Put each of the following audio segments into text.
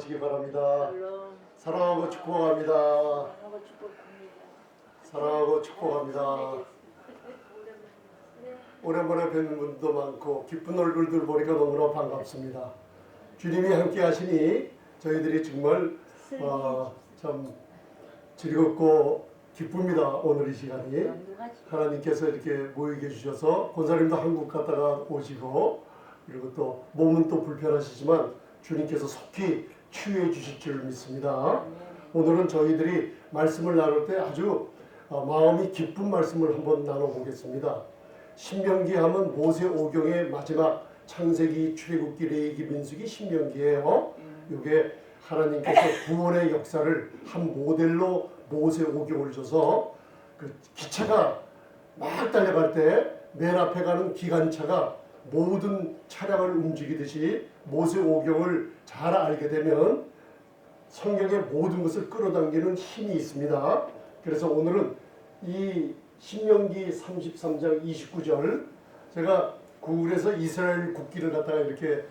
건강하시기 바랍니다. 사랑하고 축복합니다. 사랑하고 축복합니다. 오랜만에 뵙는 분도 많고 기쁜 얼굴들 보니까 너무나 반갑습니다. 주님이 함께 하시니 저희들이 정말 참 즐겁고 기쁩니다. 오늘 이 시간이 하나님께서 이렇게 모이게 해주셔서 권사님도 한국 갔다가 오시고 그리고 또 몸은 또 불편하시지만 주님께서 속히 치유해 주실 줄 믿습니다. 오늘은 저희들이 말씀을 나눌 때 아주 마음이 기쁜 말씀을 한번 나눠보겠습니다. 신명기 하면 모세 오경의 마지막 창세기, 출애굽기, 레위기, 민수기, 신명기예요. 이게 하나님께서 구원의 역사를 한 모델로 모세 오경을 줘서 그 기차가 막 달려갈 때 맨 앞에 가는 기관차가 모든 차량을 움직이듯이 모세 오경을 잘 알게 되면 성경의 모든 것을 끌어당기는 힘이 있습니다. 그래서 오늘은 이 신명기 33장 29절 제가 구글에서 이스라엘 국기를 갖다가 이렇게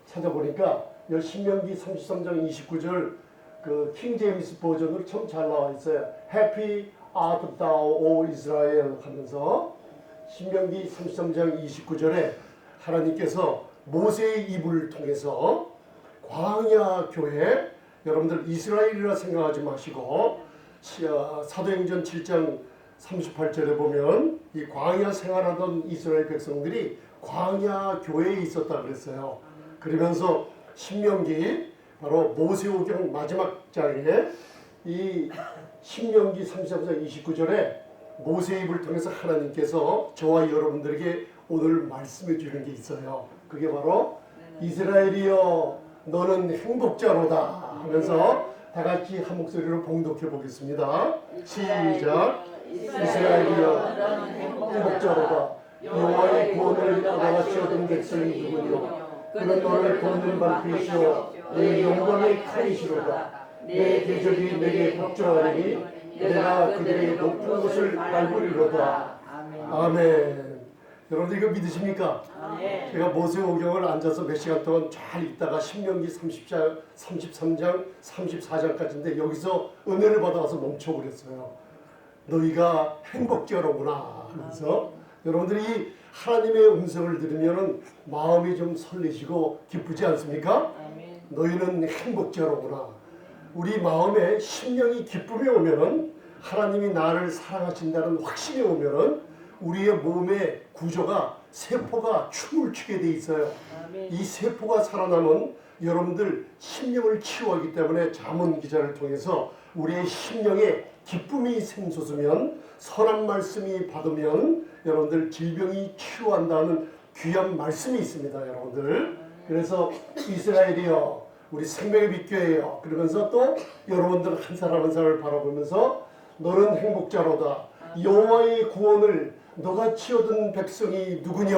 찾아보니까 이 신명기 33장 29절 그 킹 제임스 버전으로 참 잘 나와 있어요. Happy art thou, O Israel 하면서 신명기 33장 29절에 하나님께서 모세의 입을 통해서 광야 교회, 여러분들 이스라엘이라 생각하지 마시고 사도행전 7장 38절에 보면 이 광야 생활하던 이스라엘 백성들이 광야 교회에 있었다 그랬어요. 그러면서 신명기 바로 모세오경 마지막 장에 이 신명기 33장 29절에 모세의 입을 통해서 하나님께서 저와 여러분들에게 오늘 말씀해 주는 게 있어요. 그게 바로 이스라엘이여 너는 행복자로다 하면서 다 같이 한 목소리로 봉독해 보겠습니다. 시작. 이스라엘이여 너는 행복자로다. 여호와의 구원을 너같이 얻은 백성이 누구뇨. 그는 너를 돕는 방패시오 내 영광의 칼이시로다. 내 대적이 내게 복종하리니 내가 그들의 높은 곳을 밟으리로다. 아멘. 여러분들 이거 믿으십니까? 아멘. 제가 모세오경을 앉아서 몇 시간 동안 잘 읽다가 신명기 33장 34장까지인데 여기서 은혜를 받아서 멈춰버렸어요. 너희가 행복자로구나 하면서 여러분들이 하나님의 음성을 들으면 마음이 좀 설레시고 기쁘지 않습니까? 아멘. 너희는 행복자로구나. 우리 마음에 심령이 기쁨이 오면은 하나님이 나를 사랑하신다는 확신이 오면은 우리의 몸의 구조가 세포가 춤을 추게 돼 있어요. 아멘. 이 세포가 살아나면 여러분들 심령을 치유하기 때문에 잠언 기자를 통해서 우리의 심령에 기쁨이 샘솟으면 선한 말씀이 받으면 여러분들 질병이 치유한다는 귀한 말씀이 있습니다. 여러분들. 그래서 이스라엘이여 우리 생명의 빛교회예요. 그러면서 또 여러분들 한 사람 한 사람을 바라보면서 너는 행복자로다. 여호와의 구원을 너같이 얻은 백성이 누구냐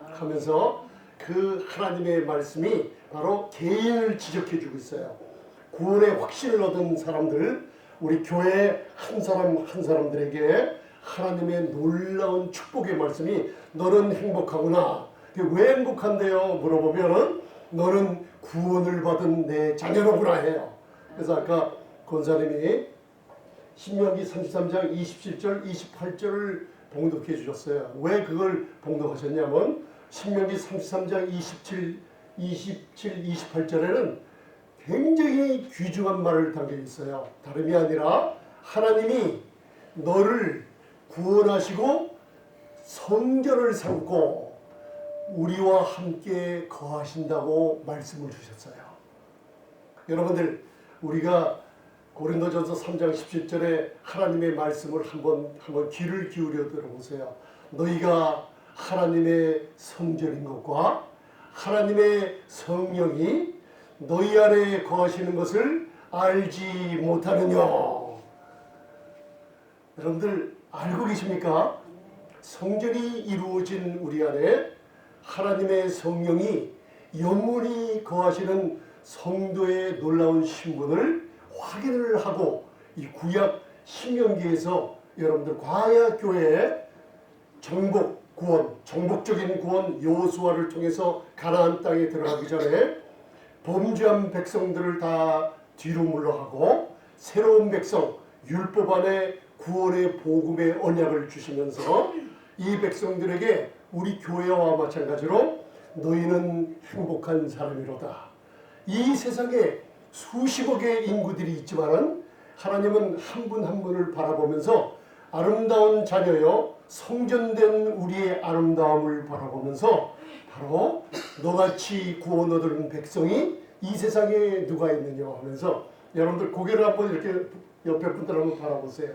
하면서 그 하나님의 말씀이 바로 개인을 지적해주고 있어요. 구원의 확신을 얻은 사람들, 우리 교회 한 사람 한 사람들에게 하나님의 놀라운 축복의 말씀이 너는 행복하구나. 왜 행복한데요? 물어보면 너는 구원을 받은 내 자녀로구나 해요. 그래서 아까 권사님이 신명기 33장 27절 28절을 봉독해 주셨어요. 왜 그걸 봉독하셨냐면 신명기 33장 27, 28절에는 굉장히 귀중한 말을 담겨 있어요. 다름이 아니라 하나님이 너를 구원하시고 성전을 삼고 우리와 함께 거하신다고 말씀을 주셨어요. 여러분들 우리가 고린도전서 3장 17절에 하나님의 말씀을 한번 귀를 기울여 들어보세요. 너희가 하나님의 성전인 것과 하나님의 성령이 너희 안에 거하시는 것을 알지 못하느냐. 여러분들 알고 계십니까? 성전이 이루어진 우리 안에 하나님의 성령이 영원히 거하시는 성도의 놀라운 신분을 확인을 하고 이 구약 신명기에서 여러분들 광야 교회의 정복 구원, 정복적인 구원 여호수아를 통해서 가나안 땅에 들어가기 전에 범죄한 백성들을 다 뒤로 물러가고 새로운 백성 율법 안에 구원의 복음의 언약을 주시면서 이 백성들에게 우리 교회와 마찬가지로 너희는 행복한 사람이로다. 이 세상에 수십억의 인구들이 있지만은 하나님은 한 분 한 분을 바라보면서 아름다운 자녀여 성전된 우리의 아름다움을 바라보면서 바로 너같이 구원 얻은 백성이 이 세상에 누가 있느냐 하면서 여러분들 고개를 한번 이렇게 옆에 분들 한번 바라보세요.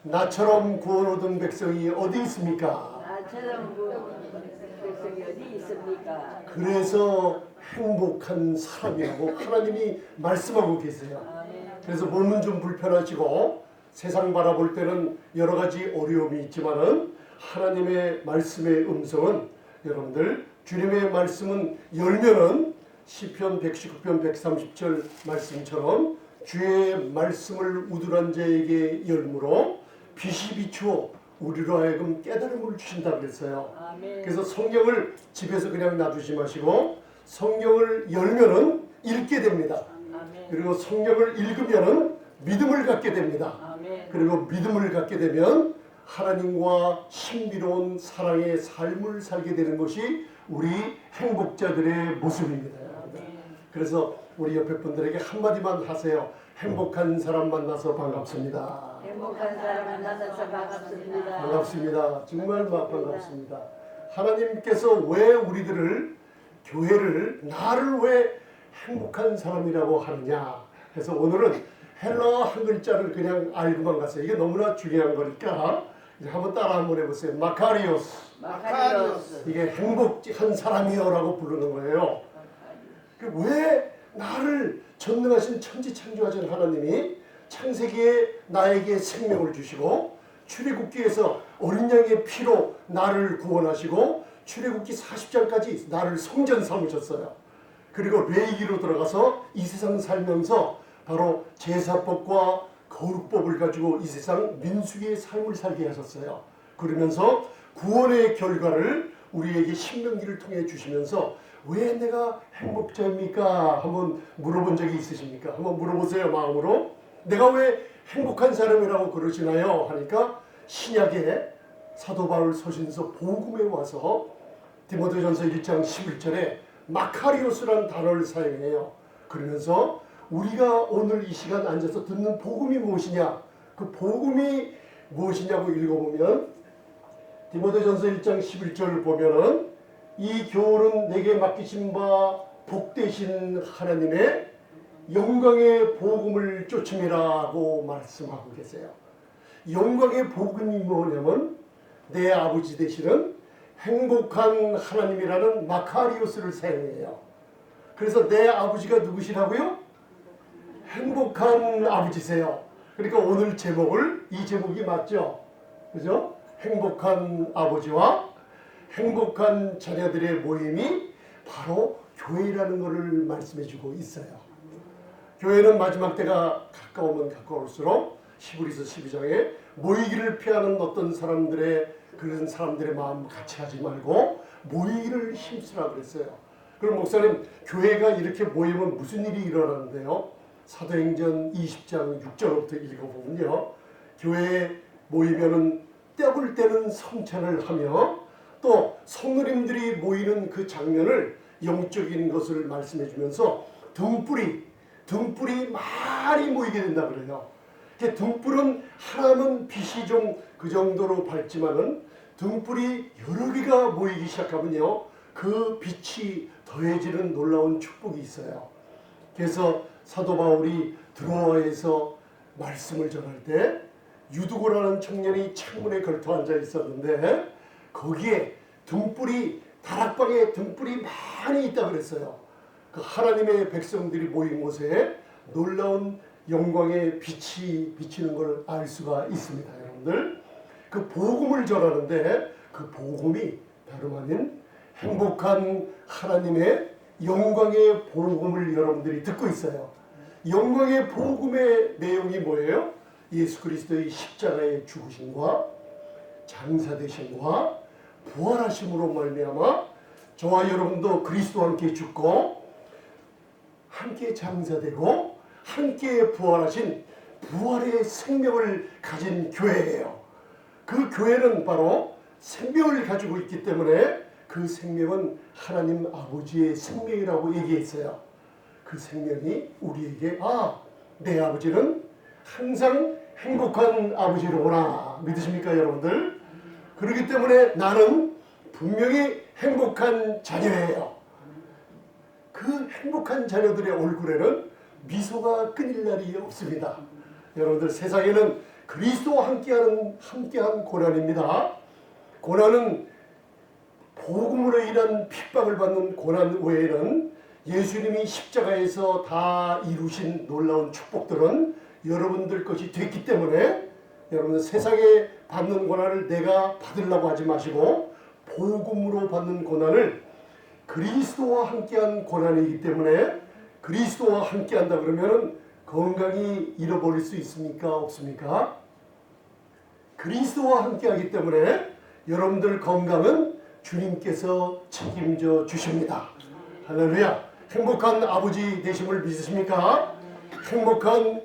나처럼 구원 얻은 백성이 어디 있습니까? 나처럼 구원 백성이 어디 있습니까? 그래서 행복한 사람이라고 하나님이 말씀하고 계세요. 아멘. 그래서 몸은 좀 불편하시고 세상 바라볼 때는 여러 가지 어려움이 있지만은 하나님의 말씀의 음성은 여러분들 주님의 말씀은 열면은 시편 119편 130절 말씀처럼 주의 말씀을 우둔한 자에게 열므로 빛이 비추어 우리로 하여금 깨달음을 주신다 그랬어요. 아멘. 그래서 성경을 집에서 그냥 놔두지 마시고 성경을 열면은 읽게 됩니다. 아멘. 그리고 성경을 읽으면은 믿음을 갖게 됩니다. 아멘. 그리고 믿음을 갖게 되면 하나님과 신비로운 사랑의 삶을 살게 되는 것이 우리 행복자들의 모습입니다. 그래서 우리 옆에 분들에게 한마디만 하세요. 행복한 사람 만나서 반갑습니다. 행복한 사람 만나서 반갑습니다. 반갑습니다. 정말 반갑습니다. 하나님께서 왜 우리들을 교회를 나를 왜 행복한 사람이라고 하느냐 해서 오늘은 헬라 한 글자를 그냥 알고만 갔어요. 이게 너무나 중요한 거니까 한번 따라 한번 해보세요. 마카리오스. 마카리오스. 이게 행복한 사람이요라고 부르는 거예요. 왜 나를 전능하신 천지창조하신 하나님이 창세기에 나에게 생명을 주시고 출애굽기에서 어린 양의 피로 나를 구원하시고 출애굽기 40장까지 나를 성전 삼으셨어요. 그리고 레위기로 들어가서 이 세상 살면서 바로 제사법과 거룩법을 가지고 이 세상 민수기의 삶을 살게 하셨어요. 그러면서 구원의 결과를 우리에게 신명기를 통해 주시면서 왜 내가 행복자입니까? 한번 물어본 적이 있으십니까? 한번 물어보세요, 마음으로. 내가 왜 행복한 사람이라고 그러시나요? 하니까 신약에 사도 바울 서신서 복음에 와서 디모데전서 1장 11절에 마카리오스라는 단어를 사용해요. 그러면서 우리가 오늘 이 시간 앉아서 듣는 복음이 무엇이냐? 그 복음이 무엇이냐고 읽어보면 디모데전서 1장 11절을 보면은 이 교훈은 내게 맡기신 바 복되신 하나님의 영광의 복음을 쫓음이라고 말씀하고 계세요. 영광의 복음이 뭐냐면 내 아버지 되시는 행복한 하나님이라는 마카리오스를 사용해요. 그래서 내 아버지가 누구시라고요? 행복한 아버지세요. 그러니까 오늘 제목을 이 제목이 맞죠? 그죠? 행복한 아버지와 행복한 자녀들의 모임이 바로 교회라는 것을 말씀해주고 있어요. 교회는 마지막 때가 가까우면 가까울수록 히브리서 12장에 모이기를 피하는 어떤 사람들의 그런 사람들의 마음 같이 하지 말고 모이기를 힘쓰라 그랬어요. 그럼 목사님 교회가 이렇게 모이면 무슨 일이 일어나는데요? 사도행전 20장 6절부터 읽어보면요. 교회에 모이면은 떡을 떼는 성찬을 하며 또 성도님들이 모이는 그 장면을 영적인 것을 말씀해 주면서 등불이 많이 모이게 된다 그래요. 등불은 하나면 빛이 좀 그 정도로 밝지만은 등불이 여러 개가 모이기 시작하면요. 그 빛이 더해지는 놀라운 축복이 있어요. 그래서 사도 바울이 드로아에서 말씀을 전할 때 유두고라는 청년이 창문에 걸터 앉아 있었는데 거기에 다락방에 등불이 많이 있다 그랬어요. 그 하나님의 백성들이 모인 곳에 놀라운 영광의 빛이 비치는 걸 알 수가 있습니다. 여러분들 그 복음을 전하는데 그 복음이 다름 아닌 행복한 하나님의 영광의 복음을 여러분들이 듣고 있어요. 영광의 복음의 내용이 뭐예요? 예수 그리스도의 십자가의 죽으심과 장사되심과 부활하심으로 말미암아 저와 여러분도 그리스도와 함께 죽고 함께 장사되고 함께 부활하신 부활의 생명을 가진 교회예요. 그 교회는 바로 생명을 가지고 있기 때문에 그 생명은 하나님 아버지의 생명이라고 얘기했어요. 그 생명이 우리에게 내 아버지는 항상 행복한 아버지로구나. 믿으십니까 여러분들? 그렇기 때문에 나는 분명히 행복한 자녀예요. 그 행복한 자녀들의 얼굴에는 미소가 끊일 날이 없습니다. 여러분들, 세상에는 그리스도와 함께한 고난입니다. 고난은 복음으로 인한 핍박을 받는 고난 외에는 예수님이 십자가에서 다 이루신 놀라운 축복들은 여러분들 것이 됐기 때문에 여러분들 세상에 받는 고난을 내가 받으려고 하지 마시고 복음으로 받는 고난을 그리스도와 함께한 고난이기 때문에 그리스도와 함께한다 그러면 건강이 잃어버릴 수 있습니까? 없습니까? 그리스도와 함께하기 때문에 여러분들 건강은 주님께서 책임져 주십니다. 할렐루야. 행복한 아버지 되심을 믿으십니까? 행복한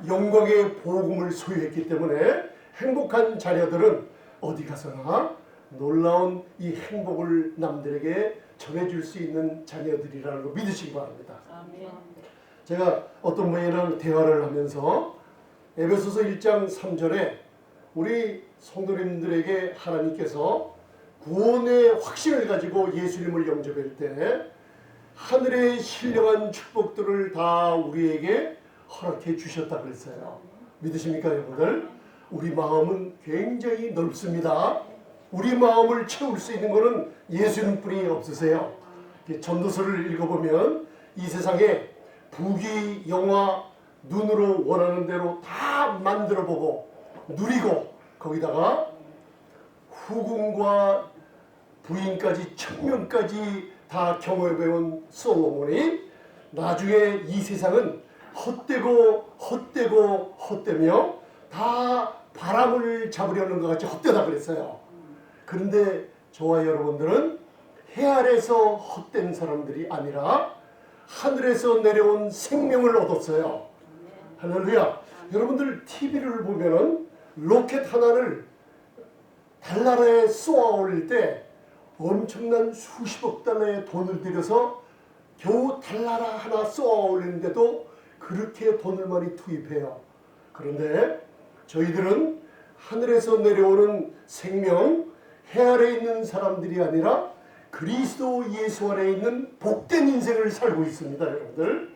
영광의 복음을 소유했기 때문에 행복한 자녀들은 어디 가서나 놀라운 이 행복을 남들에게 전해줄 수 있는 자녀들이라는 거 믿으시기 바랍니다. 아멘. 제가 어떤 분이랑 대화를 하면서 에베소서 1장 3절에 우리 성도님들에게 하나님께서 구원의 확신을 가지고 예수님을 영접할 때 하늘의 신령한 축복들을 다 우리에게 허락해 주셨다 그랬어요. 믿으십니까 여러분들? 우리 마음은 굉장히 넓습니다. 우리 마음을 채울 수 있는 것은 예수님뿐이 없으세요. 전도서를 읽어보면 이 세상에 부귀, 영화, 눈으로 원하는 대로 다 만들어보고 누리고 거기다가 후궁과 부인까지 천명까지 다 경험해온 솔로몬이 나중에 이 세상은 헛되며 다 바람을 잡으려는 것 같이 헛되다 그랬어요. 그런데 저와 여러분들은 해 아래서 헛된 사람들이 아니라 하늘에서 내려온 생명을 얻었어요. 할렐루야. 여러분들 TV를 보면은 로켓 하나를 달나라에 쏘아 올릴 때 엄청난 수십억 달러의 돈을 들여서 겨우 달나라 하나 쏘아 올리는데도 그렇게 돈을 많이 투입해요. 그런데 저희들은 하늘에서 내려오는 생명, 해 아래에 있는 사람들이 아니라 그리스도 예수 안에 있는 복된 인생을 살고 있습니다, 여러분들.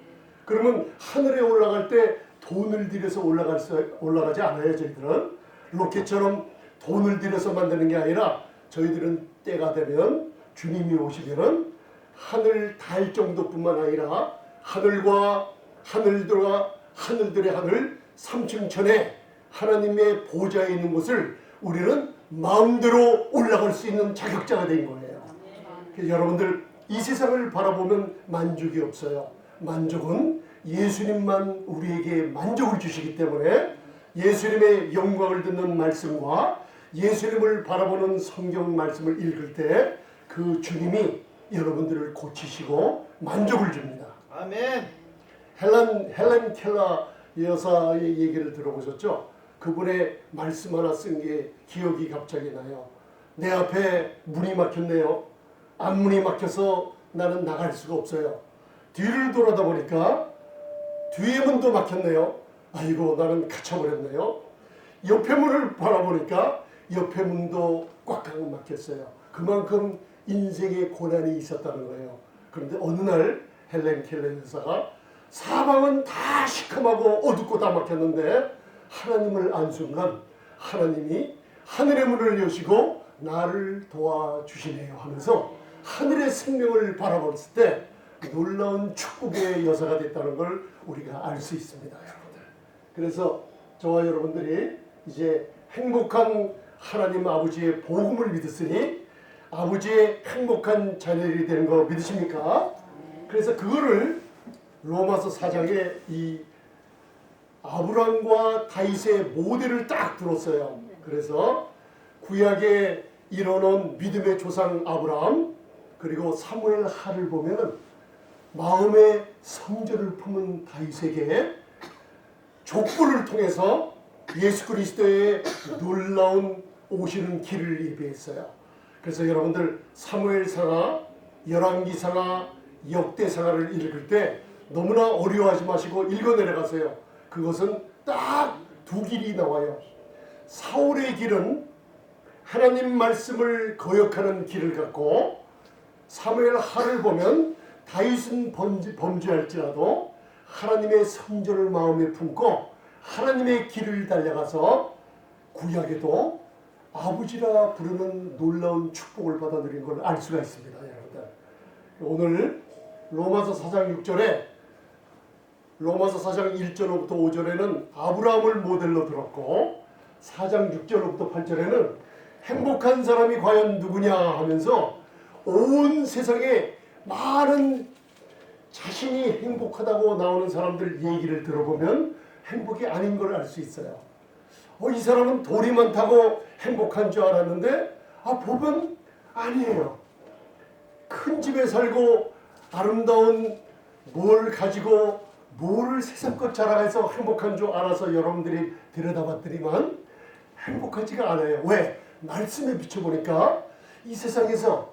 그러면 하늘에 올라갈 때 돈을 들여서 올라가지 않아요, 저희들은. 로켓처럼 돈을 들여서 만드는 게 아니라 저희들은 때가 되면 주님이 오시면은 하늘 달 정도뿐만 아니라 하늘과 하늘들의 하늘 3층천에 하나님의 보좌에 있는 곳을 우리는 마음대로 올라갈 수 있는 자격자가 된 거예요. 여러분들 이 세상을 바라보면 만족이 없어요. 만족은 예수님만 우리에게 만족을 주시기 때문에 예수님의 영광을 듣는 말씀과 예수님을 바라보는 성경 말씀을 읽을 때 그 주님이 여러분들을 고치시고 만족을 줍니다. 아멘. 헬렌 켈러 여사의 얘기를 들어보셨죠? 그분의 말씀 하나 쓴 게 기억이 갑자기 나요. 내 앞에 문이 막혔네요. 앞문이 막혀서 나는 나갈 수가 없어요. 뒤를 돌아다 보니까 뒤에 문도 막혔네요. 아이고 나는 갇혀버렸네요. 옆에 문을 바라보니까 옆에 문도 꽉 막혔어요. 그만큼 인생의 고난이 있었다는 거예요. 그런데 어느 날 헬렌 켈러 여사가 사방은 다 시커멓고 어둡고 다 막혔는데 하나님을 안 순간 하나님이 하늘의 문을 여시고 나를 도와주시네요 하면서 하늘의 생명을 바라봤을 때 놀라운 축복의 여사가 됐다는 걸 우리가 알 수 있습니다, 여러분들. 그래서 저와 여러분들이 이제 행복한 하나님 아버지의 복음을 믿었으니 아버지의 행복한 자녀들이 되는 거 믿으십니까? 그래서 그거를 로마서 4장에 이 아브람과 다윗의 모델을 딱 들었어요. 그래서 구약에 이뤄놓은 믿음의 조상 아브람 그리고 사무엘 하를 보면은 마음의 성전을 품은 다윗에게 족보를 통해서 예수 그리스도의 놀라운 오시는 길을 예비했어요. 그래서 여러분들 사무엘상하, 열왕기상하, 역대상하를 읽을 때 너무나 어려워하지 마시고 읽어 내려가세요. 그것은 딱 두 길이 나와요. 사울의 길은 하나님 말씀을 거역하는 길을 갖고, 사무엘하를 보면 다윗은 범죄할지라도 하나님의 성전을 마음에 품고 하나님의 길을 달려가서 구약에도 아버지라 부르는 놀라운 축복을 받아 누린 걸 알 수가 있습니다. 여러분들, 오늘 로마서 4장 6절에, 로마서 4장 1절로부터 5절에는 아브라함을 모델로 들었고, 4장 6절로부터 8절에는 행복한 사람이 과연 누구냐 하면서 온 세상에 많은 자신이 행복하다고 나오는 사람들 얘기를 들어보면 행복이 아닌 걸 알 수 있어요. 이 사람은 돌이만 타고 행복한 줄 알았는데 보면 아니에요. 큰 집에 살고 아름다운 뭘 가지고 뭐를 세상껏 자랑해서 행복한 줄 알아서 여러분들이 들여다봤더니만 행복하지가 않아요. 왜? 말씀에 비춰보니까 이 세상에서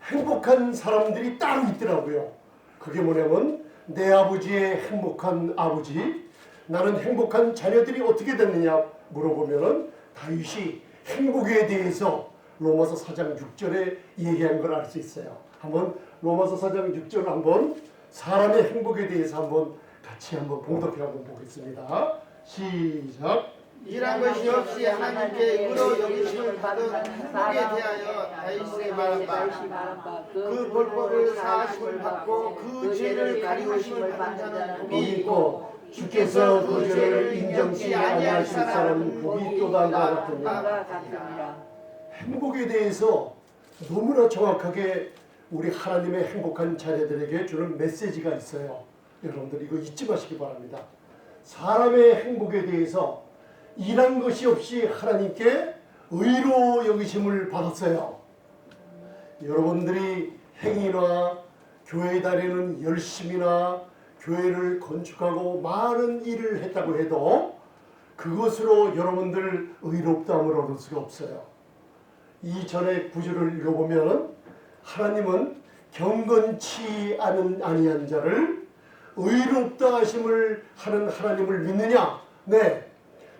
행복한 사람들이 따로 있더라고요. 그게 뭐냐면 내 아버지의 행복한 아버지, 나는 행복한 자녀들이 어떻게 됐느냐 물어보면은 다윗이 행복에 대해서 로마서 4장 6절에 얘기한 걸 알 수 있어요. 한번 로마서 4장 6절을 한번 사람의 행복에 대해서 한번 같이 한번 봉독해 한번 보겠습니다. 시작. 일한 것이 없이 하나님께 의로 여기심을 받은 행복에 대하여 다윗이 말한바 그 벌법을 사하심을 받고 그 죄를 가리우심을 받는 자는 복이 있고 주께서 그 죄를 인정치 아니하실 사람은 복이 또다가 같으니라. 행복에 대해서 너무나 정확하게 우리 하나님의 행복한 자녀들에게 주는 메시지가 있어요. 여러분들 이거 잊지 마시기 바랍니다. 사람의 행복에 대해서 일한 것이 없이 하나님께 의로 여기심을 받았어요. 여러분들이 행위나 교회에 다니는 열심이나 교회를 건축하고 많은 일을 했다고 해도 그것으로 여러분들 의롭다함을 얻을 수가 없어요. 이전에 구절을 읽어보면 하나님은 경건치 아니한 자를 의롭다 하심을 하는 하나님을 믿느냐? 네.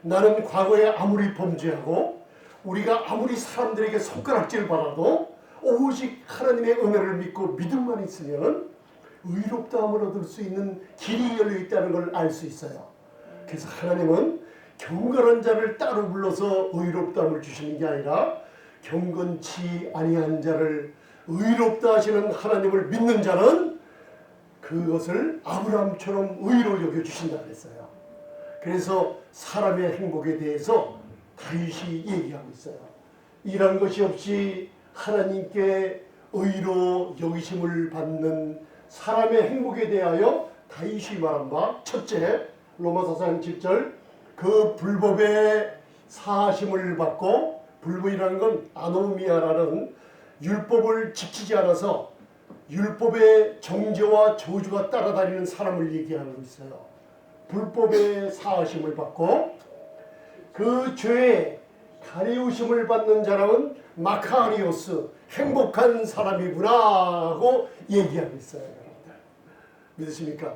나는 과거에 아무리 범죄하고 우리가 아무리 사람들에게 손가락질 받아도 오직 하나님의 은혜를 믿고 믿음만 있으면 의롭다함을 얻을 수 있는 길이 열려 있다는 걸 알 수 있어요. 그래서 하나님은 경건한 자를 따로 불러서 의롭다함을 주시는 게 아니라 경건치 아니한 자를 의롭다 하시는 하나님을 믿는 자는 그것을 아브라함처럼 의로 여겨주신다 그랬어요. 그래서 사람의 행복에 대해서 다윗이 얘기하고 있어요. 이런 것이 없이 하나님께 의로 여기심을 받는 사람의 행복에 대하여 다윗이 말한 바, 첫째 로마서 4장 7절 그 불법의 사하심을 받고, 불법이라는 건 아노미아라는 율법을 지키지 않아서 율법의 정죄와 저주가 따라다니는 사람을 얘기하고 있어요. 불법의 사하심을 받고 그 죄에 가리우심을 받는 자라면 마카리오스, 행복한 사람이구나 하고 얘기하고 있어요. 여러분들 믿으십니까?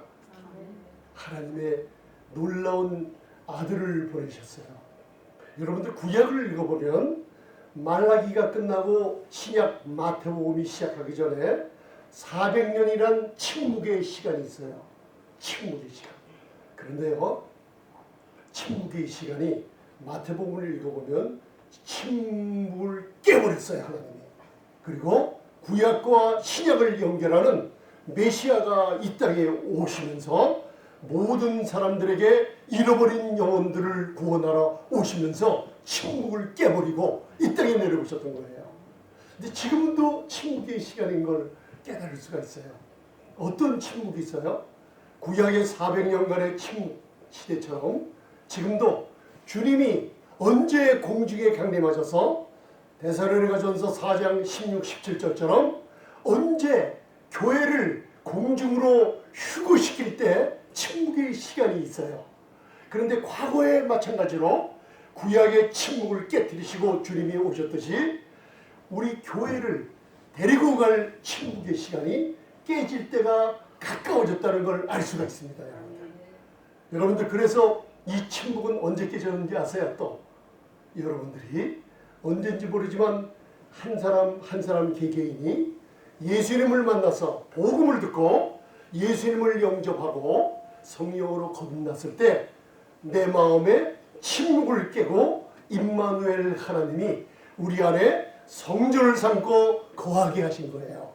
하나님의 놀라운 아들을 보내셨어요. 여러분들 구약을 읽어보면 말라기가 끝나고 신약 마태복음이 시작하기 전에 400년이란 침묵의 시간이 있어요. 침묵의 시간. 그런데요, 침묵의 시간이 마태복음을 읽어보면 침묵을 깨버렸어요, 하나님이. 그리고 구약과 신약을 연결하는 메시아가 이 땅에 오시면서 모든 사람들에게 잃어버린 영혼들을 구원하러 오시면서 침묵을 깨버리고 이 땅에 내려오셨던 거예요. 근데 지금도 침묵의 시간인 걸 깨달을 수가 있어요. 어떤 침묵이 있어요? 구약의 400년간의 침묵 시대처럼 지금도 주님이 언제 공중에 강림하셔서 데살로니가전서 4장 16, 17절처럼 언제 교회를 공중으로 휴거시킬 때 침묵의 시간이 있어요. 그런데 과거에 마찬가지로 구약의 침묵을 깨뜨리시고 주님이 오셨듯이 우리 교회를 데리고 갈 침묵의 시간이 깨질 때가 가까워졌다는 걸 알 수가 있습니다. 여러분들 그래서 이 침묵은 언제 깨졌는지 아세요? 또 여러분들이 언젠지 모르지만 한 사람 한 사람 개개인이 예수님을 만나서 복음을 듣고 예수님을 영접하고 성령으로 거듭났을 때 내 마음에 침묵을 깨고 임마누엘 하나님이 우리 안에 성전을 삼고 거하게 하신 거예요.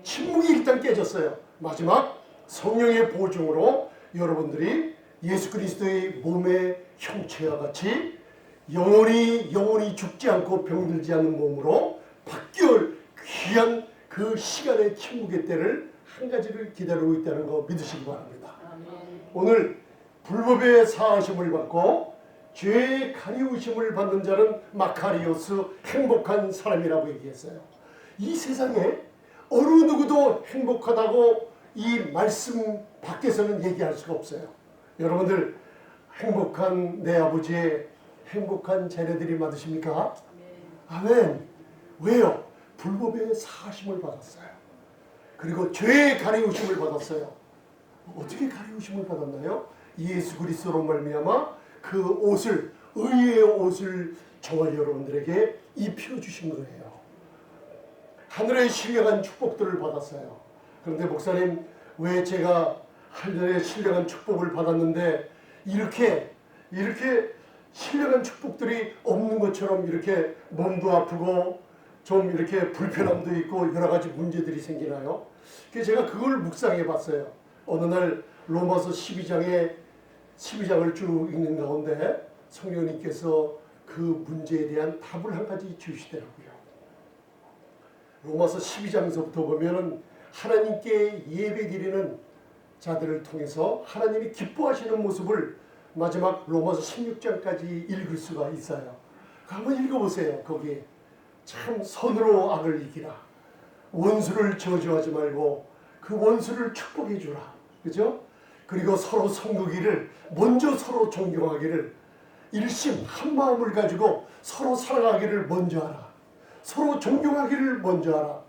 침묵이 일단 깨졌어요. 마지막 성령의 보증으로 여러분들이 예수 그리스도의 몸의 형체와 같이 영원히 죽지 않고 병들지 않는 몸으로 바뀌올 귀한 그 시간의 침묵의 때를 한 가지를 기다리고 있다는 거 믿으시기 바랍니다. 오늘 불법의 사하심을 받고 죄의 가리우심을 받는 자는 마카리오스 행복한 사람이라고 얘기했어요. 이 세상에 어느 누구도 행복하다고 이 말씀 밖에서는 얘기할 수가 없어요. 여러분들 행복한 내 아버지의 행복한 자녀들이 맞으십니까? 아멘. 왜요? 불법의 사하심을 받았어요. 그리고 죄의 가리우심을 받았어요. 어떻게 가리우심을 받았나요? 예수 그리스도로 말미암아 그 옷을 의의 옷을 저와 여러분들에게 입혀주신 거예요. 하늘의 신령한 축복들을 받았어요. 그런데 목사님 왜 제가 하늘의 신령한 축복을 받았는데 이렇게 신령한 축복들이 없는 것처럼 이렇게 몸도 아프고 좀 이렇게 불편함도 있고 여러 가지 문제들이 생기나요? 그래서 제가 그걸 묵상해 봤어요. 어느 날 로마서 12장을 쭉 읽는 가운데 성령님께서 그 문제에 대한 답을 한 가지 주시더라고요. 로마서 12장서부터 보면은 하나님께 예배드리는 자들을 통해서 하나님이 기뻐하시는 모습을 마지막 로마서 16장까지 읽을 수가 있어요. 한번 읽어보세요. 거기에 참 선으로 악을 이기라. 원수를 저주하지 말고 그 원수를 축복해 주라. 그죠? 그리고 서로 섬기기를 먼저 서로 존경하기를 일심 한 마음을 가지고 서로 사랑하기를 먼저 하라. 서로 존경하기를 먼저 하라.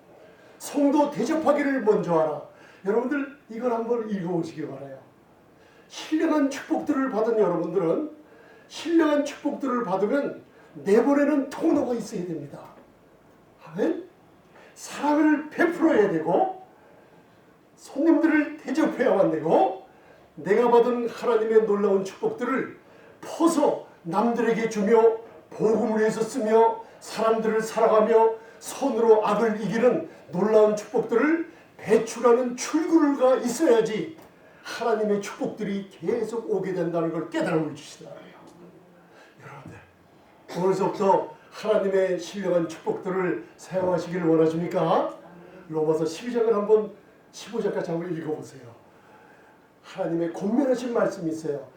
성도 대접하기를 먼저 하라. 여러분들 이걸 한번 읽어보시기 바라요. 신령한 축복들을 받은 여러분들은 신령한 축복들을 받으면 내보내는 통로가 있어야 됩니다. 아멘? 사랑을 베풀어야 되고 손님들을 대접해야만 되고 내가 받은 하나님의 놀라운 축복들을 퍼서 남들에게 주며 복음을 위해서 쓰며 사람들을 사랑하며 선으로 악을 이기는 놀라운 축복들을 배출하는 출구가 있어야지 하나님의 축복들이 계속 오게 된다는 걸 깨달음을 주시더라고요. 여러분들 오늘서부터 하나님의 신령한 축복들을 사용하시기를 원하십니까? 로마서 12장을 한번 15장까지 한번 읽어보세요. 하나님의 권면하신 말씀이 있어요.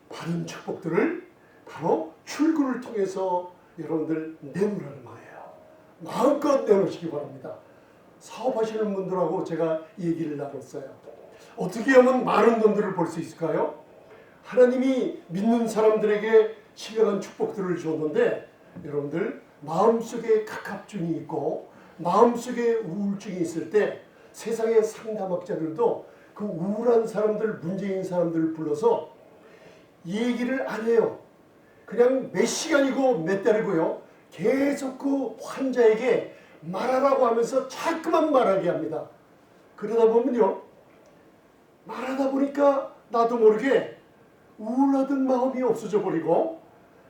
받은 축복들을 바로 출구를 통해서 여러분들 내놓으라는 거예요. 마음껏 내놓으시기 바랍니다. 사업하시는 분들하고 제가 얘기를 나눴어요. 어떻게 하면 많은 돈들을 벌 수 있을까요? 하나님이 믿는 사람들에게 신령한 축복들을 줬는데 여러분들 마음속에 갑갑증이 있고 마음속에 우울증이 있을 때 세상의 상담학자들도 그 우울한 사람들, 문제인 사람들을 불러서 얘기를 안 해요. 그냥 몇 시간이고 몇 달이고요. 계속 그 환자에게 말하라고 하면서 자꾸만 말하게 합니다. 그러다 보면요. 말하다 보니까 나도 모르게 우울하던 마음이 없어져 버리고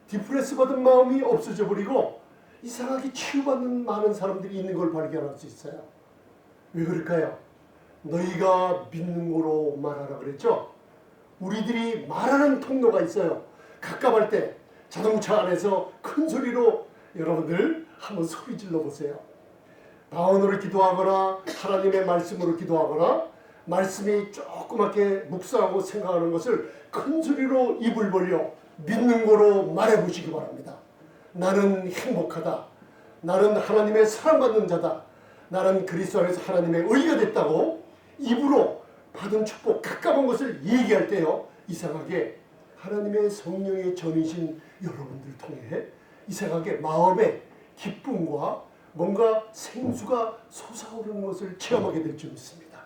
디프레스 받은 마음이 없어져 버리고 이상하게 치유받는 많은 사람들이 있는 걸 발견할 수 있어요. 왜 그럴까요? 너희가 믿는 거로 말하라 그랬죠? 우리들이 말하는 통로가 있어요. 갑갑할 때 자동차 안에서 큰 소리로 여러분들 한번 소리 질러 보세요. 방언으로 기도하거나 하나님의 말씀으로 기도하거나 말씀이 조그맣게 묵상하고 생각하는 것을 큰 소리로 입을 벌려 믿는 거로 말해보시기 바랍니다. 나는 행복하다. 나는 하나님의 사랑받는 자다. 나는 그리스도 안에서 하나님의 의가 됐다고 입으로 받은 축복 가까운 것을 얘기할 때요, 이상하게 하나님의 성령의 전이신 여러분들 통해 이상하게 마음에 기쁨과 뭔가 생수가 솟아오르는 것을 체험하게 될 줄 믿습니다.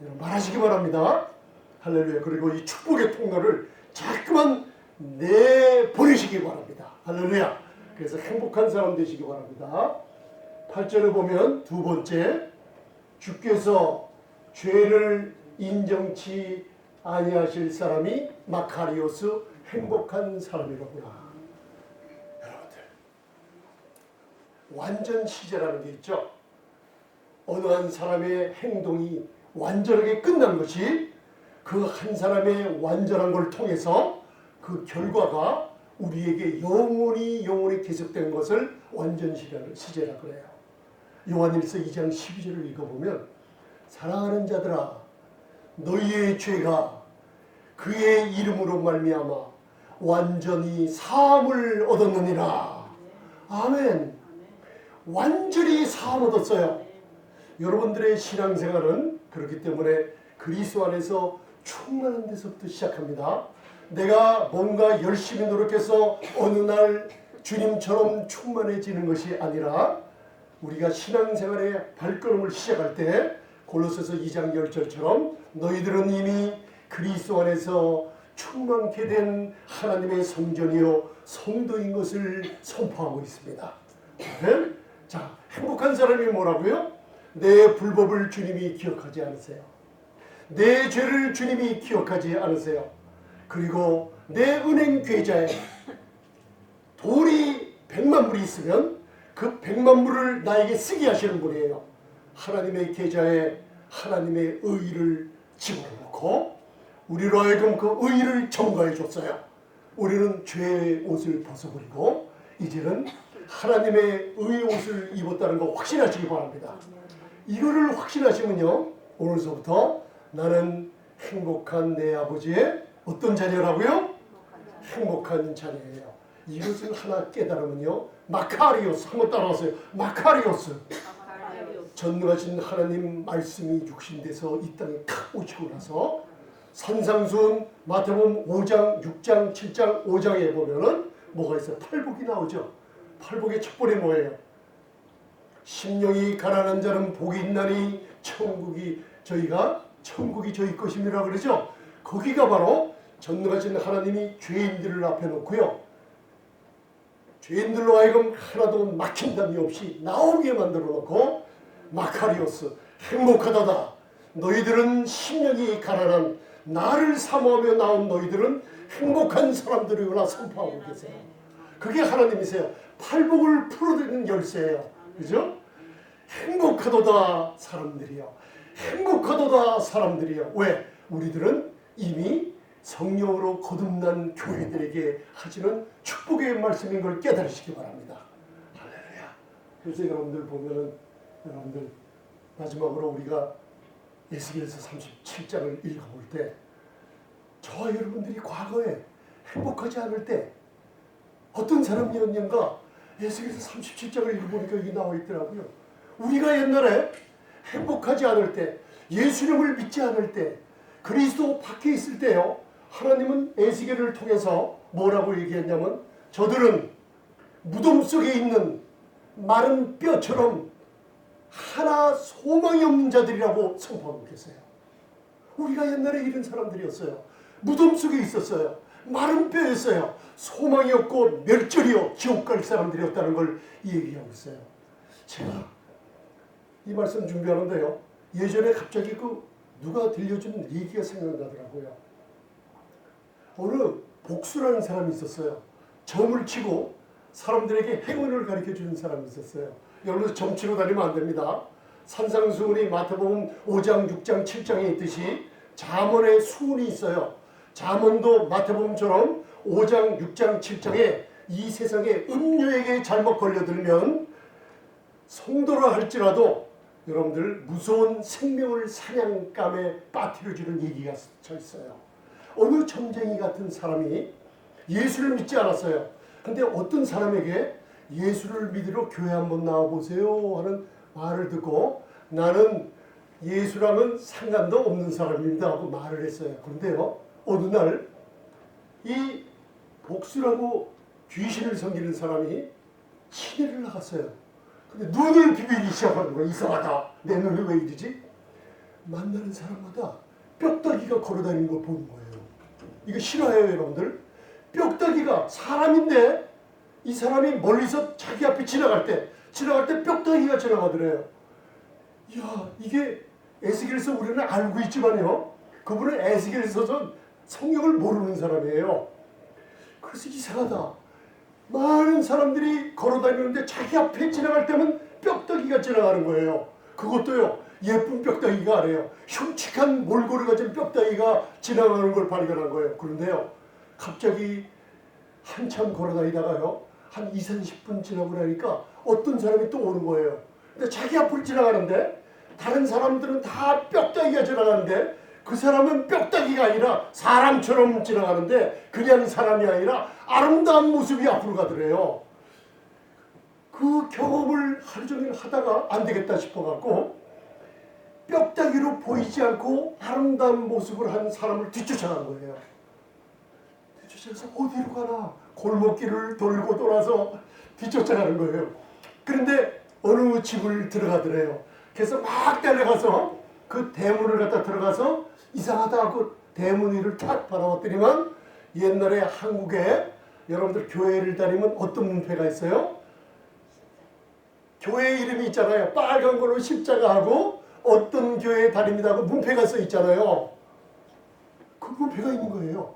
여러분 말하시기 바랍니다. 할렐루야. 그리고 이 축복의 통로를 자꾸만 내보내시기 바랍니다. 할렐루야. 그래서 행복한 사람 되시기 바랍니다. 8절에 보면 두 번째, 주께서 죄를 인정치 아니하실 사람이 마카리오스, 행복한 사람이라고요. 여러분들, 완전 시제라는 게 있죠. 어느 한 사람의 행동이 완전하게 끝난 것이 그 한 사람의 완전한 걸 통해서 그 결과가 우리에게 영원히 계속된 것을 완전 시제라 그래요. 요한일서 2장 12절을 읽어보면, 사랑하는 자들아, 너희의 죄가 그의 이름으로 말미암아 완전히 사함을 얻었느니라. 아멘. 완전히 사함 얻었어요. 여러분들의 신앙생활은 그렇기 때문에 그리스도 안에서 충만한 데서부터 시작합니다. 내가 뭔가 열심히 노력해서 어느 날 주님처럼 충만해지는 것이 아니라, 우리가 신앙생활의 발걸음을 시작할 때 골로새서 2장 10절처럼 너희들은 이미 그리스도 안에서 충만케 된 하나님의 성전이요 성도인 것을 선포하고 있습니다. 네? 자, 행복한 사람이 뭐라고요? 내 불법을 주님이 기억하지 않으세요. 내 죄를 주님이 기억하지 않으세요. 그리고 내 은행 계좌에 돈이 100만 불이 있으면 그 100만 불을 나에게 쓰게 하시는 분이에요. 하나님의 계좌에 하나님의 의의를 집어넣고 우리로 하여금 그 의의를 전가해 줬어요. 우리는 죄의 옷을 벗어버리고 이제는 하나님의 의의 옷을 입었다는 거 확신하시기 바랍니다. 이거를 확신하시면요, 오늘서부터 나는 행복한 내 아버지의 어떤 자녀라고요? 행복한 자녀예요. 이것을 하나 깨달으면요, 마카리오스, 한번 따라하세요. 마카리오스. 전능하신 하나님 말씀이 육신돼서 이 땅에 탁 오시고 나서 산상수훈 마태복음 5장, 6장, 7장, 5장에 보면은 뭐가 있어요? 팔복이 나오죠. 팔복의 첫 번에 뭐예요? 심령이 가난한 자는 복이 있나니 천국이 저희 것임이라 그러죠. 거기가 바로 전능하신 하나님이 죄인들을 앞에 놓고요, 죄인들로 하여금 하나도 막힌 담이 없이 나오게 만들어 놓고, 마카리오스, 행복하다다. 너희들은 심령이 가난한 나를 사모하며 나온 너희들은 행복한 사람들이구나 선포하고 계세요. 그게 하나님이세요. 팔복을 풀어드리는 열쇠예요. 그죠? 행복하도다 사람들이요. 행복하도다 사람들이요. 왜? 우리들은 이미 성령으로 거듭난 교회들에게 하시는 축복의 말씀인 걸 깨달으시기 바랍니다. 할렐루야. 그래서 여러분들 보면은, 여러분들 마지막으로 우리가 에스겔서 37장을 읽어볼 때, 저와 여러분들이 과거에 행복하지 않을 때 어떤 사람이었는가, 에스겔서 37장을 읽어보니까 여기 나와 있더라고요. 우리가 옛날에 행복하지 않을 때, 예수님을 믿지 않을 때, 그리스도 밖에 있을 때요, 하나님은 에스겔을 통해서 뭐라고 얘기했냐면, 저들은 무덤 속에 있는 마른 뼈처럼 하나 소망이 없는 자들이라고 선포하고 계세요. 우리가 옛날에 이런 사람들이었어요. 무덤 속에 있었어요. 마른 뼈였어요. 소망이 없고 멸절이요 지옥 갈 사람들이었다는 걸 얘기하고 있어요. 제가 이 말씀 준비하는데요, 예전에 갑자기 누가 들려준 얘기가 생각나더라고요. 어느 복수라는 사람이 있었어요. 점을 치고 사람들에게 행운을 가르쳐주는 사람이 있었어요. 여러분들 점 치고 다니면 안 됩니다. 산상수훈이 마태복음 5장, 6장, 7장에 있듯이 잠언의 수훈이 있어요. 잠언도 마태복음처럼 5장, 6장, 7장에 이 세상에 음료에게 잘못 걸려들면 성도라 할지라도 여러분들 무서운 생명을 사냥감에 빠뜨려주는 얘기가 쳐 있어요. 어느 점쟁이 같은 사람이 예수를 믿지 않았어요. 근데 어떤 사람에게 예수를 믿으러 교회 한번 나와보세요 하는 말을 듣고, 나는 예수랑은 상관도 없는 사람입니다 하고 말을 했어요. 그런데요, 어느 날 이 복수라고 귀신을 섬기는 사람이 시내를 나갔어요. 근데 눈을 비비기 시작하는 거야. 이상하다. 내 눈이 왜 이러지? 만나는 사람마다 뼈다귀가 걸어다니는 걸 보는 거예요. 이거 싫어해요, 여러분들? 뼈다귀가 사람인데 이 사람이 멀리서 자기 앞에 지나갈 때 뼈다귀가 지나가더래요. 이야, 이게 에스겔서 우리는 알고 있지만요, 그분은 에스겔서전 성경을 모르는 사람이에요. 그래서 이상하다. 많은 사람들이 걸어다니는데 자기 앞에 지나갈 때면 뼈다귀가 지나가는 거예요. 그것도요, 예쁜 뼈다귀가 아니에요. 흉측한 몰골을 가진 뼈다귀가 지나가는 걸 발견한 거예요. 그런데요, 갑자기 한참 걸어다니다가요, 한 20-30분 지나고 나니까 어떤 사람이 또 오는 거예요. 근데 자기 앞으로 지나가는데 다른 사람들은 다 뼈다귀가 지나가는데 그 사람은 뼈다귀가 아니라 사람처럼 지나가는데 그냥 사람이 아니라 아름다운 모습이 앞으로 가더래요. 그 경험을 하루 종일 하다가 안 되겠다 싶어갖고 뼈다귀로 보이지 않고 아름다운 모습을 한 사람을 뒤쫓아간 거예요. 뒤쫓아가서 어디로 가나 골목길을 돌고 돌아서 뒤쫓아가는 거예요. 그런데 어느 집을 들어가더래요. 그래서 막 달려가서 그 대문을 갖다 들어가서 이상하다 하고 대문 위를 탁 바라봤더니만 옛날에 한국에 여러분들 교회를 다니면 어떤 문패가 있어요? 교회 이름이 있잖아요. 빨간 걸로 십자가하고 어떤 교회에 다닙니다 하고 문패가 써 있잖아요. 그 문패가 있는 거예요.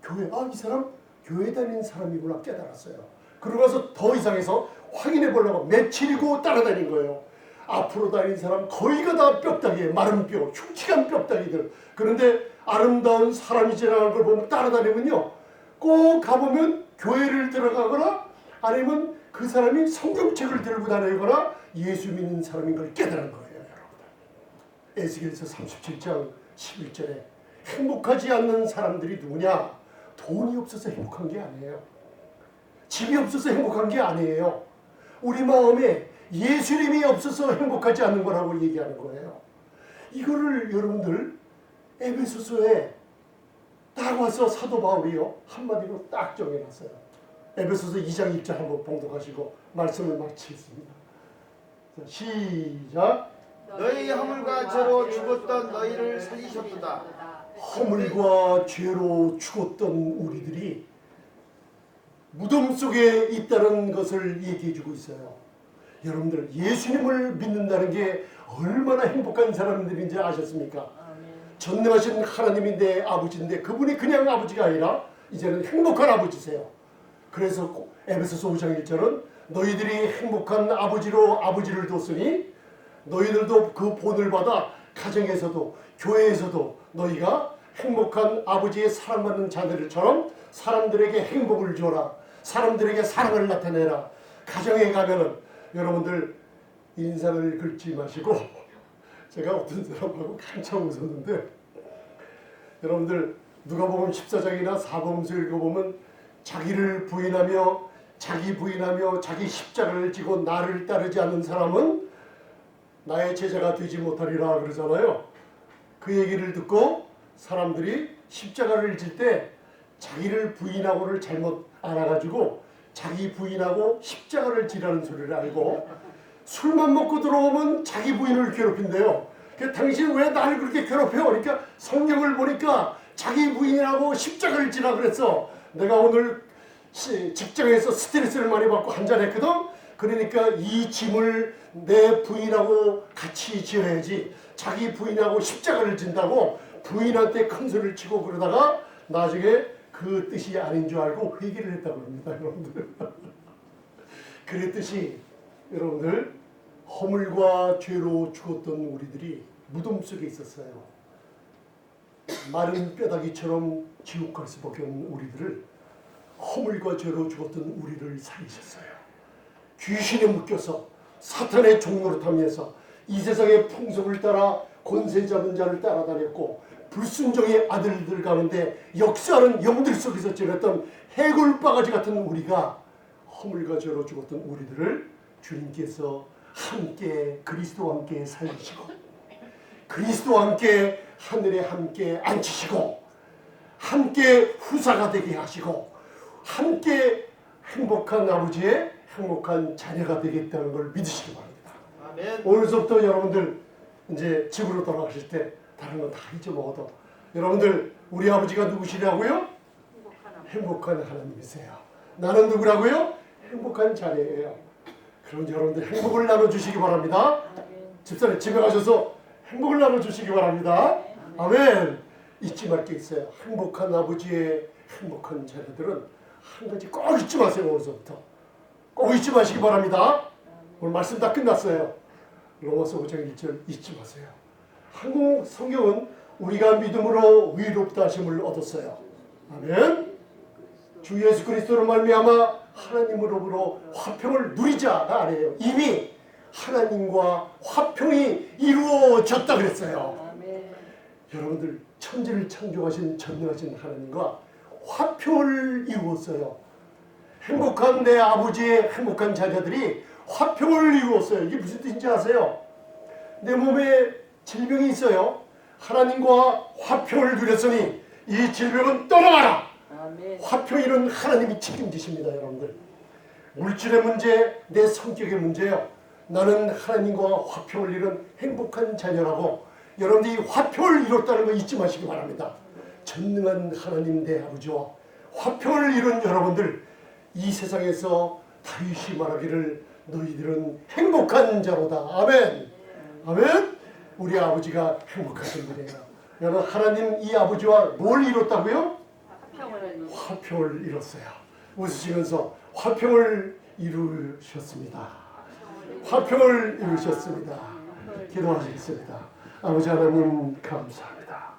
교회, 이 사람 교회 다니는 사람이구나 깨달았어요. 그러고 나서 더 이상해서 확인해 보려고 며칠이고 따라다닌 거예요. 앞으로 다니는 사람 거의가 다 뼈다귀에 마른 뼈, 흉측한 뼈다귀들. 그런데 아름다운 사람이 지나가는 걸 보면 따라다니면요, 꼭 가보면 교회를 들어가거나 아니면 그 사람이 성경책을 들고 다니거나 예수 믿는 사람인 걸 깨달은 거예요, 여러분들. 에스겔서 37장 11절에 행복하지 않는 사람들이 누구냐? 돈이 없어서 행복한 게 아니에요. 집이 없어서 행복한 게 아니에요. 우리 마음에 예수님이 없어서 행복하지 않는 거라고 얘기하는 거예요. 이거를 여러분들 에베소서에 딱 와서 사도 바울이요 한마디로 딱 정해놨어요. 에베소서 2장 1절 한번 봉독하시고 말씀을 마치겠습니다. 자, 시작. 너희 허물과 죄로 죽었던 너희를 살리셨도다. 허물과 죄로 죽었던 우리들이 무덤 속에 있다는 것을 얘기해주고 있어요. 여러분들 예수님을 믿는다는 게 얼마나 행복한 사람들인지 아셨습니까? 전능하신 하나님이 내 아버지인데 그분이 그냥 아버지가 아니라 이제는 행복한 아버지세요. 그래서 에베소서 5장 1절은 너희들이 행복한 아버지로 아버지를 뒀으니 너희들도 그 본을 받아 가정에서도 교회에서도 너희가 행복한 아버지의 사랑받는 자들처럼 사람들에게 행복을 주어라. 사람들에게 사랑을 나타내라. 가정에 가면은 여러분들 인상을 긁지 마시고 제가 어떤 사람하고 한참 웃었는데 여러분들 누가복음 14장이나 사복음서 읽어보면 자기를 부인하며 자기 십자가를 지고 나를 따르지 않는 사람은 나의 제자가 되지 못하리라 그러잖아요. 그 얘기를 듣고 사람들이 십자가를 질 때 자기를 부인하고를 잘못 알아가지고 자기 부인하고 십자가를 지라는 소리를 알고 술만 먹고 들어오면 자기 부인을 괴롭힌대요. 당신 왜 나를 그렇게 괴롭혀? 그러니까 성경을 보니까 자기 부인하고 십자가를 지라 그랬어. 내가 오늘 직장에서 스트레스를 많이 받고 한잔했거든. 그러니까 이 짐을 내 부인하고 같이 지어야지. 자기 부인하고 십자가를 진다고 부인한테 큰 소리를 치고 그러다가 나중에 그 뜻이 아닌 줄 알고 회개를 했다고 합니다, 여러분들. 그랬듯이 여러분들 허물과 죄로 죽었던 우리들이 무덤 속에 있었어요. 마른 뼈다귀처럼 지옥 갈 수밖에 없는 우리들을 허물과 죄로 죽었던 우리를 살리셨어요. 귀신에 묶여서 사탄의 종노릇하면서 이 세상의 풍속을 따라 권세 잡은 자를 따라다녔고 불순종의 아들들 가운데 역사하는 영들 속에서 지냈던 해골바가지 같은 우리가 허물과 죄로 죽었던 우리들을 주님께서 함께 그리스도와 함께 살리시고 그리스도와 함께 하늘에 함께 앉히시고 함께 후사가 되게 하시고 함께 행복한 아버지의 행복한 자녀가 되겠다는 걸 믿으시기 바랍니다. 아멘. 오늘부터 여러분들 이제 집으로 돌아가실 때 다른 건 다 잊어먹어도 여러분들 우리 아버지가 누구시라고요? 행복한 하나님이세요. 나는 누구라고요? 행복한 자녀예요. 그럼 여러분들 행복을 나눠주시기 바랍니다. 집사님 집에 가셔서 행복을 나눠주시기 바랍니다. 아멘. 잊지 말 게 있어요. 행복한 아버지의 행복한 자녀들은 한 가지 꼭 잊지 마세요. 오늘부터 꼭 잊지 마시기 바랍니다. 오늘 말씀 다 끝났어요. 로마서 5장 1절 잊지 마세요. 한국 성경은 우리가 믿음으로 의롭다 하심을 얻었어요. 아멘. 주 예수 그리스도로 말미암아 하나님으로부로 화평을 누리자가 아니에요. 이미 하나님과 화평이 이루어졌다 그랬어요. 아멘. 여러분들 천지를 창조하신 전능하신 하나님과 화평을 이루었어요. 행복한 내 아버지의 행복한 자녀들이 화평을 이루었어요. 이게 무슨 뜻인지 아세요? 내 몸에 질병이 있어요. 하나님과 화평을 누렸으니 이 질병은 떠나가라. 아멘. 화평이는 하나님이 책임지십니다. 여러분들 물질의 문제, 내 성격의 문제요. 나는 하나님과 화평을 이룬 행복한 자녀라고 여러분들이 화평을 이뤘다는 거 잊지 마시기 바랍니다. 전능한 하나님 내 아버지와 화평을 이룬 여러분들 이 세상에서 다윗이 말하기를 너희들은 행복한 자로다. 아멘. 아멘. 우리 아버지가 행복하신 분이에요. 여러분 하나님 이 아버지와 뭘 이뤘다고요? 화평을 이뤘어요. 웃으시면서 화평을 이루셨습니다. 화평을 이루셨습니다. 기도하시겠습니다. 아버지 하나님 감사합니다.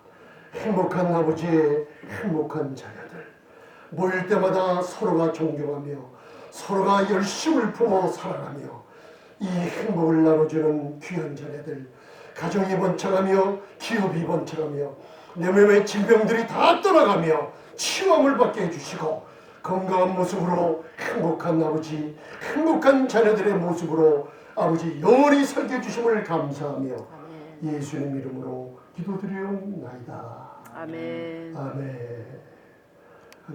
행복한 아버지의 행복한 자녀들 모일 때마다 서로가 존경하며 서로가 열심을 품어 사랑하며 이 행복을 나눠주는 귀한 자녀들 가정이 번창하며 기업이 번창하며 내 몸의 질병들이 다 떠나가며 치유함을 받게 해주시고 건강한 모습으로 행복한 아버지 행복한 자녀들의 모습으로 아버지 영원히 살게 해주심을 감사하며 예수님 이름으로 기도드리옵나이다. 아멘. 아멘.